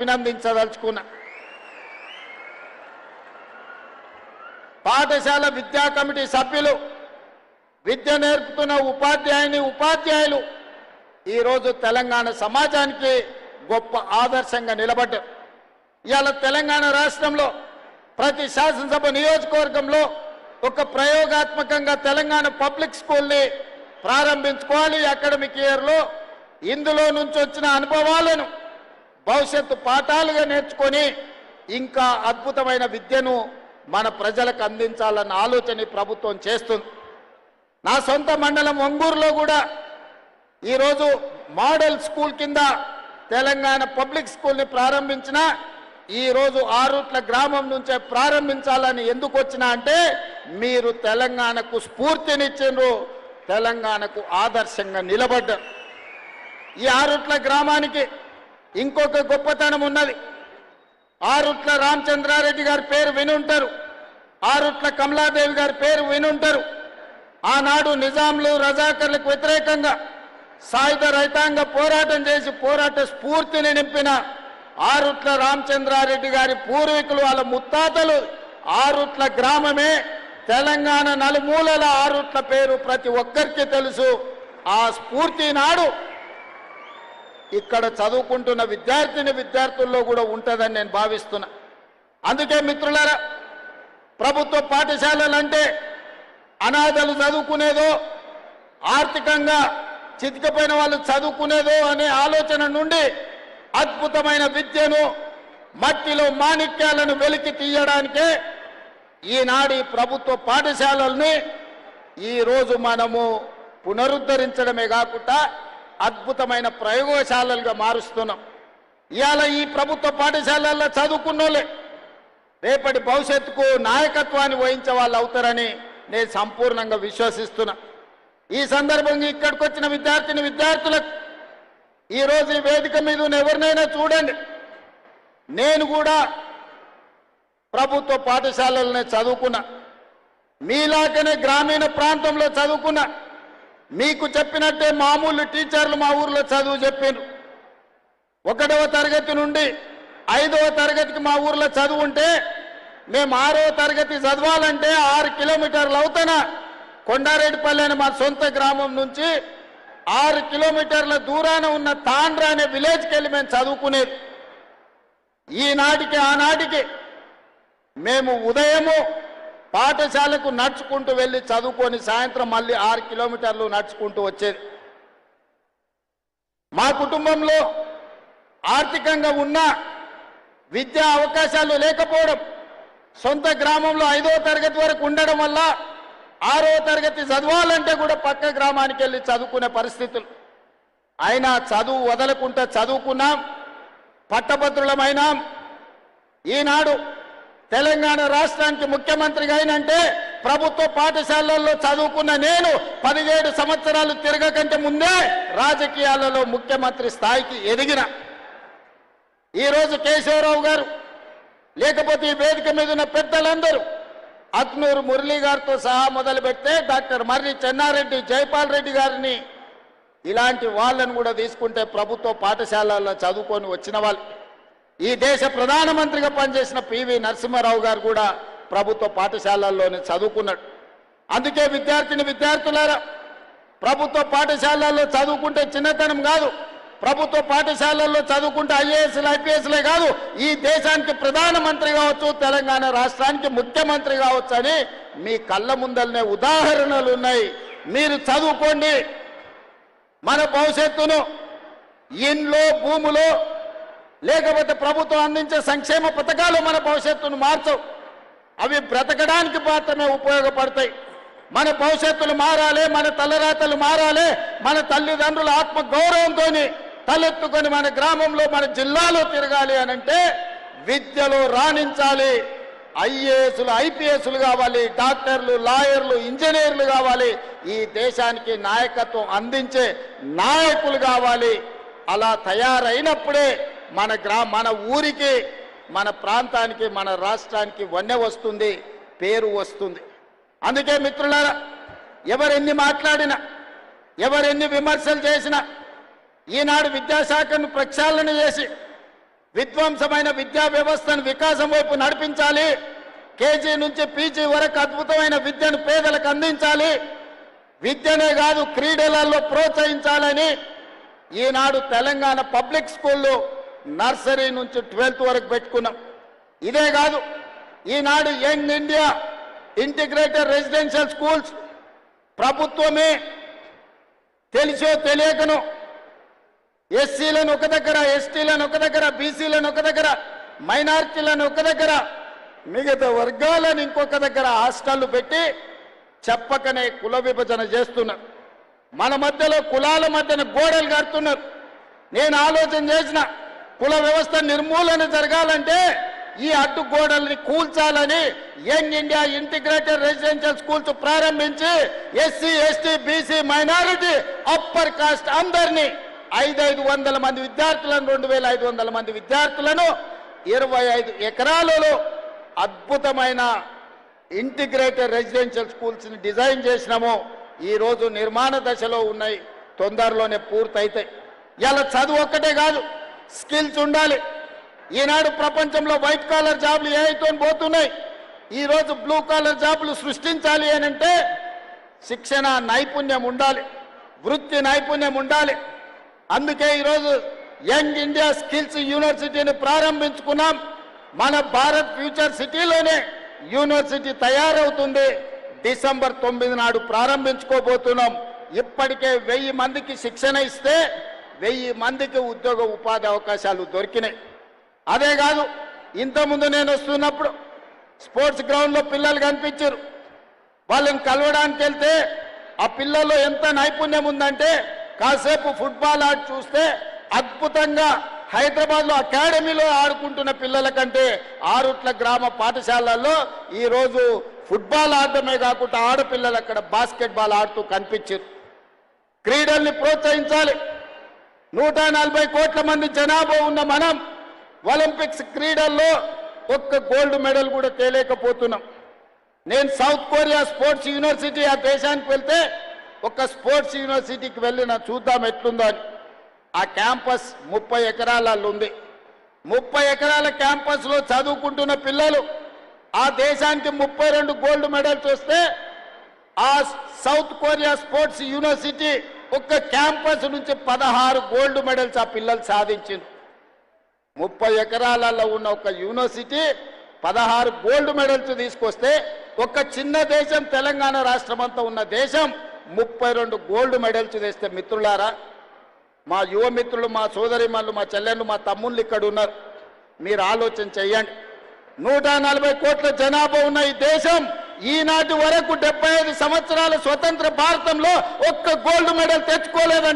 అభినందించదలుచుకున్నా. పాఠశాల విద్యా కమిటీ సభ్యులు, విద్య నేర్పుతున్న ఉపాధ్యాయులు ఈరోజు తెలంగాణ సమాజానికి గొప్ప ఆదర్శంగా నిలబడ్డారు. ఇవాళ తెలంగాణ రాష్ట్రంలో ప్రతి శాసనసభ నియోజకవర్గంలో ఒక ప్రయోగాత్మకంగా తెలంగాణ పబ్లిక్ స్కూల్ని ప్రారంభించుకోవాలి. అకాడమిక్ ఇయర్లో ఇందులో నుంచి వచ్చిన అనుభవాలను భవిష్యత్తు పాఠాలుగా నేర్చుకొని ఇంకా అద్భుతమైన విద్యను మన ప్రజలకు అందించాలన్న ఆలోచన ప్రభుత్వం చేస్తుంది. నా సొంత మండలం ఒంగూరులో కూడా ఈరోజు మోడల్ స్కూల్ కింద తెలంగాణ పబ్లిక్ స్కూల్ని ప్రారంభించిన ఈరోజు ఆరుట్ల గ్రామం నుంచే ప్రారంభించాలని ఎందుకు వచ్చినా అంటే మీరు తెలంగాణకు స్ఫూర్తినిచ్చిండ్రు, తెలంగాణకు ఆదర్శంగా నిలబడ్డారు. ఈ ఆరుట్ల గ్రామానికి ఇంకొక గొప్పతనం ఉన్నది. ఆరుట్ల రామచంద్రారెడ్డి గారి పేరు వినుంటారు, ఆరుట్ల కమలాదేవి గారి పేరు వినుంటారు. ఆనాడు నిజాంలు రజాకర్లకు వ్యతిరేకంగా సాయుధ రైతాంగ పోరాటం చేసి పోరాట స్ఫూర్తిని నింపిన ఆరుట్ల రామచంద్రారెడ్డి గారి పూర్వీకులు, వాళ్ళ ముత్తాతలు ఆరుట్ల గ్రామమే. తెలంగాణ నలుమూలల ఆరుట్ల పేరు ప్రతి ఒక్కరికి తెలుసు. ఆ స్ఫూర్తి నాడు ఇక్కడ చదువుకుంటున్న విద్యార్థుల్లో కూడా ఉంటుందని నేను భావిస్తున్నా. అందుకే మిత్రులారా, ప్రభుత్వ పాఠశాలలంటే అనాథలు చదువుకునేదో, ఆర్థికంగా చితికిపోయిన వాళ్ళు చదువుకునేదో అనే ఆలోచన నుండి అద్భుతమైన విద్యను, మట్టిలో మాణిక్యాలను వెలికి తీయడానికే ఈనాడు ఈ ప్రభుత్వ పాఠశాలల్ని ఈరోజు మనము పునరుద్ధరించడమే కాకుండా అద్భుతమైన ప్రయోగశాలలుగా మారుస్తున్నాం. ఇవాళ ఈ ప్రభుత్వ పాఠశాలల్లో చదువుకున్నోళ్ళే రేపటి భవిష్యత్తుకు నాయకత్వాన్ని వహించే వాళ్ళు అవుతారని నేను సంపూర్ణంగా విశ్వసిస్తున్నా. ఈ సందర్భంగా ఇక్కడికి వచ్చిన విద్యార్థులకు ఈరోజు ఈ వేదిక మీద ఎవరినైనా చూడండి, నేను కూడా ప్రభుత్వ పాఠశాలలనే చదువుకున్నా, మీలాగనే గ్రామీణ ప్రాంతంలో చదువుకున్నా. మీకు చెప్పినట్టే మామూలు టీచర్లు మా ఊర్లో చదువు చెప్పారు. 1వ తరగతి నుండి 5వ తరగతికి మా ఊర్లో చదువు ఉంటే మేము 6వ తరగతి చదవాలంటే 6 కిలోమీటర్లు అవుతానా కొండారెడ్డిపల్లి అనే మా సొంత గ్రామం నుంచి 6 కిలోమీటర్ల దూరాన ఉన్న తాండ్ర అనే విలేజ్కి వెళ్ళి మేము చదువుకునేది. ఆనాటికి మేము ఉదయము పాఠశాలకు నడుచుకుంటూ వెళ్ళి చదువుకొని సాయంత్రం మళ్ళీ 6 కిలోమీటర్లు నడుచుకుంటూ వచ్చేది. మా కుటుంబంలో ఆర్థికంగా ఉన్న విద్యా అవకాశాలు లేకపోవడం, సొంత గ్రామంలో 5వ తరగతి వరకు ఉండడం వల్ల 6వ తరగతి చదవాలంటే కూడా పక్క గ్రామానికి వెళ్ళి చదువుకునే పరిస్థితులు. అయినా చదువు వదలకుండా చదువుకున్నాం, పట్టభద్రులమైనాం. ఈనాడు తెలంగాణ రాష్ట్రానికి ముఖ్యమంత్రిగా అయినంటే ప్రభుత్వ పాఠశాలల్లో చదువుకున్న నేను 17 సంవత్సరాలు తిరగకంటే ముందే రాజకీయాలలో ముఖ్యమంత్రి స్థాయికి ఎదిగిన. ఈరోజు కేశవరావు గారు, లేకపోతే ఈ వేదిక మీద ఉన్న పెద్దలందరూ, అక్నూరు మురళీ గారితో సహా మొదలు పెడితే డాక్టర్ మర్రి చెన్నారెడ్డి, జైపాల్ రెడ్డి గారిని, ఇలాంటి వాళ్ళను కూడా తీసుకుంటే ప్రభుత్వ పాఠశాలల్లో చదువుకొని వచ్చిన వాళ్ళు. ఈ దేశ ప్రధానమంత్రిగా పనిచేసిన పివి నరసింహారావు గారు కూడా ప్రభుత్వ పాఠశాలల్లోనే చదువుకున్నాడు. అందుకే విద్యార్థులారా, ప్రభుత్వ పాఠశాలల్లో చదువుకుంటే చిన్నతనం కాదు, ప్రభుత్వ పాఠశాలల్లో చదువుకుంటే ఐఏఎస్లు ఐపీఎస్లే కాదు, ఈ దేశానికి ప్రధానమంత్రి కావచ్చు, తెలంగాణ రాష్ట్రానికి ముఖ్యమంత్రి కావచ్చు అని మీ కళ్ళ ముందలనే ఉదాహరణలు ఉన్నాయి. మీరు చదువుకోండి. మన భవిష్యత్తును ఇంట్లో, భూములో, లేకపోతే ప్రభుత్వం అందించే సంక్షేమ పథకాలు మన భవిష్యత్తును మార్చవు. అవి బ్రతకడానికి మాత్రమే ఉపయోగపడతాయి. మన భవిష్యత్తులు మారాలి, మన తలరాతలు మారాలి, మన తల్లిదండ్రుల ఆత్మ గౌరవంతో తలెత్తుకొని మన గ్రామంలో, మన జిల్లాలో తిరగాలి అనంటే విద్యలో రాణించాలి. ఐఏఎస్లు ఐపీఎస్లు కావాలి, డాక్టర్లు, లాయర్లు, ఇంజనీర్లు కావాలి. ఈ దేశానికి నాయకత్వం అందించే నాయకులు కావాలి. అలా తయారైనప్పుడే మన ఊరికి, మన ప్రాంతానికి, మన రాష్ట్రానికి వన్నె వస్తుంది, పేరు వస్తుంది. అందుకే మిత్రులారా, ఎవరెన్ని మాట్లాడినా, ఎవరెన్ని విమర్శలు చేసినా, ఈనాడు విద్యాశాఖను ప్రక్షాళన చేసి విధ్వంసమైన విద్యా వ్యవస్థను వికాసం వైపు నడిపించాలి. కేజీ నుంచి పీజీ వరకు అద్భుతమైన విద్యను పేదలకు అందించాలి. విద్యనే కాదు క్రీడలలో ప్రోత్సహించాలని ఈనాడు తెలంగాణ పబ్లిక్ స్కూల్లో నర్సరీ నుంచి 12th వరకు పెట్టుకున్నాం. ఇదే కాదు ఈనాడు young India integrated residential schools ప్రభుత్వమే తెలిసో తెలియకను ఎస్సీలను ఒక దగ్గర, ఎస్టీలను ఒక దగ్గర, బీసీలను ఒక దగ్గర, మైనారిటీలను ఒక దగ్గర, మిగతా వర్గాలను ఇంకొక దగ్గర హాస్టళ్లు పెట్టి చెప్పకనే కుల విభజన చేస్తున్నారు. మన మధ్యలో కులాల మధ్యన గోడలు కడుతున్నారు. నేను ఆలోచన చేసిన కుల వ్యవస్థ నిర్మూలన జరగాలంటే ఈ అడ్డు గోడల్ని కూల్చాలని young India integrated residential schools ప్రారంభించి SC, ST, BC, minority, upper caste అందరినీ 500 మంది విద్యార్థులను 2500 మంది విద్యార్థులను 25 ఎకరాలలో అద్భుతమైన ఇంటిగ్రేటెడ్ రెసిడెన్షియల్ స్కూల్స్ ని డిజైన్ చేసినాము. ఈ రోజు నిర్మాణ దశలో ఉన్నాయి, తొందరలోనే పూర్తయితాయి. ఇలా చదువు ఒక్కటే కాదు, స్కిల్స్ ఉండాలి. ఈనాడు ప్రపంచంలో వైట్ కాలర్ జాబ్లు ఏఐతో పోతున్నాయి. ఈ రోజు బ్లూ కాలర్ జాబ్లు సృష్టించాలి అని అంటే శిక్షణ నైపుణ్యం ఉండాలి, వృత్తి నైపుణ్యం ఉండాలి. అందుకే ఈరోజు యంగ్ ఇండియా స్కిల్స్ యూనివర్సిటీని ప్రారంభించుకున్నాం. మన భారత్ ఫ్యూచర్ సిటీలోనే యూనివర్సిటీ తయారవుతుంది. డిసెంబర్ 9 నాడు ప్రారంభించుకోబోతున్నాం. ఇప్పటికే 1000 మందికి శిక్షణ ఇస్తే 1000 మందికి ఉద్యోగ ఉపాధి అవకాశాలు దొరికినాయి. అదే కాదు, ఇంతకుముందు నేను వస్తున్నప్పుడు స్పోర్ట్స్ గ్రౌండ్లో పిల్లలు కనిపించారు. వాళ్ళని కలవడానికి వెళ్తే ఆ పిల్లల్లో ఎంత నైపుణ్యం ఉందంటే కాసేపు ఫుట్బాల్ ఆడి చూస్తే అద్భుతంగా హైదరాబాద్లో అకాడమీలో ఆడుకుంటున్న పిల్లల కంటే ఆరుట్ల గ్రామ పాఠశాలల్లో ఈరోజు ఫుట్బాల్ ఆడటమే కాకుండా ఆడపిల్లలు అక్కడ బాస్కెట్బాల్ ఆడుతూ కనిపించారు. క్రీడల్ని ప్రోత్సహించాలి. 140 కోట్ల మంది జనాభా ఉన్న మనం ఒలింపిక్స్ క్రీడల్లో ఒక్క గోల్డ్ మెడల్ కూడా తేలేకపోతున్నాం. నేను సౌత్ కొరియా స్పోర్ట్స్ యూనివర్సిటీ ఆ దేశానికి వెళ్తే ఒక స్పోర్ట్స్ యూనివర్సిటీకి వెళ్ళిన చూద్దాం ఎట్లుందో అని. ఆ క్యాంపస్ 30 ఎకరాలలో ఉంది. 30 ఎకరాల క్యాంపస్లో చదువుకుంటున్న పిల్లలు ఆ దేశానికి 32 గోల్డ్ మెడల్స్ వస్తే ఆ సౌత్ కొరియా స్పోర్ట్స్ యూనివర్సిటీ ఒక్క క్యాంపస్ నుంచి 16 గోల్డ్ మెడల్స్ ఆ పిల్లలు సాధించింది. 30 ఎకరాలలో ఉన్న ఒక యూనివర్సిటీ 16 గోల్డ్ మెడల్స్ తీసుకొస్తే ఒక చిన్న దేశం తెలంగాణ రాష్ట్రం అంతా ఉన్న దేశం 32 గోల్డ్ మెడల్స్ తెస్తే మిత్రులారా, మా యువ మిత్రులు, మా సోదరిమణులు, మా చెల్లెళ్ళు, మా తమ్ముళ్ళు ఇక్కడ ఉన్నారు. మీరు ఆలోచన చెయ్యండి. 140 కోట్ల జనాభా ఉన్న ఈ దేశం ఈనాటి వరకు 75 సంవత్సరాల స్వతంత్ర భారతంలో ఒక్క గోల్డ్ మెడల్ తెచ్చుకోలేదండి.